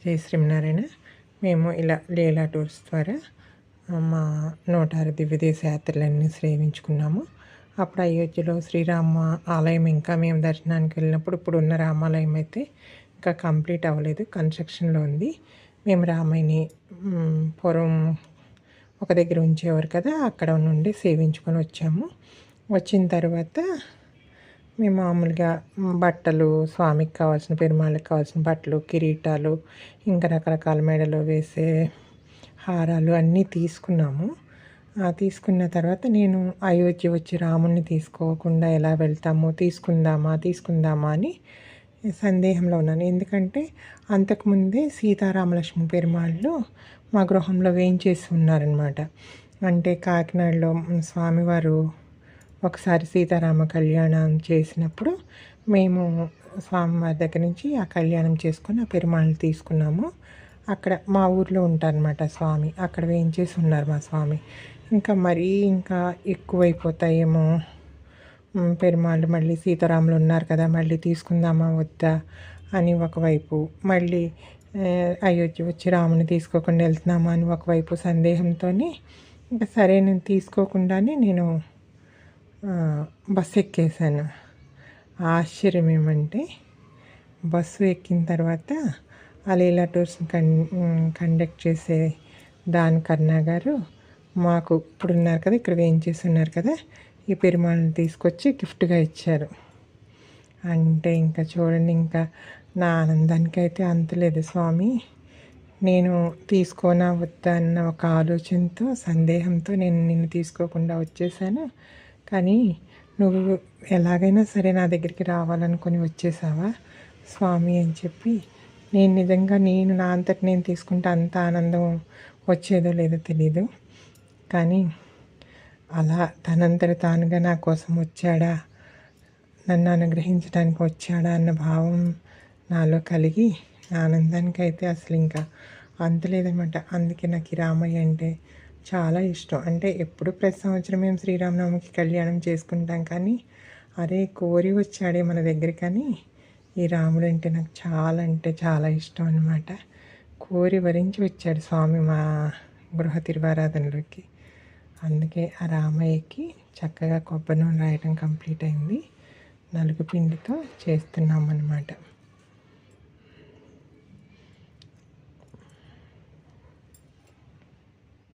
జై శ్రీమన్నారాయణ. మేము ఇలా లీలా టూర్స్ ద్వారా మా 106 దివ్యదేశ యాత్రలన్నీ సేవించుకున్నాము. అప్పుడు అయోధ్యలో శ్రీరామ ఆలయం ఇంకా మేము దర్శనానికి వెళ్ళినప్పుడు ఇప్పుడున్న రామాలయం అయితే ఇంకా కంప్లీట్ అవ్వలేదు, కన్స్ట్రక్షన్లో ఉంది. మేము రామయ్యని పూర్వం ఒక దగ్గర ఉంచేవారు కదా, అక్కడ నుండి సేవించుకొని వచ్చాము. వచ్చిన తర్వాత మేము మామూలుగా బట్టలు, స్వామికి కావాల్సిన, పెరుమాళ్ళకి కావాల్సిన బట్టలు, కిరీటాలు, ఇంకా రకరకాల మెడలో వేసే హారాలు అన్నీ తీసుకున్నాము. తీసుకున్న తర్వాత నేను అయోధ్య వచ్చి రాముడిని తీసుకోకుండా ఎలా వెళ్తాము, తీసుకుందామా అని సందేహంలో ఉన్నాను. ఎందుకంటే అంతకుముందే సీతారామలక్ష్మణ పెరుమాళ్ళు మా గృహంలో వేయించేసి ఉన్నారనమాట. అంటే కాకినాడలో స్వామివారు ఒకసారి సీతారామ కళ్యాణం చేసినప్పుడు మేము స్వామివారి దగ్గర నుంచి ఆ కళ్యాణం చేసుకొని ఆ పెరుమాళ్ళని తీసుకున్నాము. అక్కడ మా ఊర్లో ఉంటారనమాట స్వామి, అక్కడ వేయించేసి ఉన్నారు మా స్వామి. ఇంకా ఎక్కువైపోతాయేమో పెరుమాళ్ళు, మళ్ళీ సీతారాములు ఉన్నారు కదా, మళ్ళీ తీసుకుందామా వద్దా అని ఒకవైపు, మళ్ళీ అయోధ్య వచ్చి రాముని తీసుకోకుండా వెళ్తున్నామా అని ఒకవైపు సందేహంతో ఇంకా సరే నేను తీసుకోకుండానే నేను బస్సు ఎక్కేసాను. ఆశ్చర్యం ఏమంటే బస్సు ఎక్కిన తర్వాత ఆ లీలా టూర్స్ని కండక్ట్ చేసే కన్నా గారు మాకు ఇప్పుడున్నారు కదా, ఇక్కడ వేయించేసి ఉన్నారు కదా, ఈ పెరుమాళ్ళని తీసుకొచ్చి గిఫ్ట్గా ఇచ్చారు. అంటే ఇంకా చూడండి, ఇంకా నా ఆనందానికి అయితే అంతలేదు. స్వామి, నేను తీసుకోనా వద్దా అన్న ఒక ఆలోచనతో, సందేహంతో నేను నిన్ను తీసుకోకుండా వచ్చేసాను. కానీ నువ్వు ఎలాగైనా సరే నా దగ్గరికి రావాలనుకొని వచ్చేసావా స్వామి అని చెప్పి, నేను నిజంగా నా అంతటి నేను తీసుకుంటే అంత ఆనందం వచ్చేదో లేదో తెలీదు. కానీ అలా తనంతట తానుగా నా కోసం వచ్చాడా, నన్ను అనుగ్రహించడానికి వచ్చాడా అన్న భావం నాలో కలిగి ఆనందానికి అయితే అసలు ఇంకా అంతలేదనమాట. అందుకే నాకు ఈ రామయ్య అంటే చాలా ఇష్టం. అంటే ఎప్పుడు ప్రతి సంవత్సరం మేము శ్రీరామనవమికి కళ్యాణం చేసుకుంటాం, కానీ అరే కోరి వచ్చాడే మన దగ్గరికని ఈ రాముడు అంటే నాకు చాలా అంటే చాలా ఇష్టం అనమాట. కోరి వరించి వచ్చాడు స్వామి మా గృహ తిరువారాధనలోకి. అందుకే ఆ రామయ్యకి చక్కగా కొబ్బరి నూనె రాయడం కంప్లీట్ అయింది. నలుగు పిండితో చేస్తున్నాం అన్నమాట.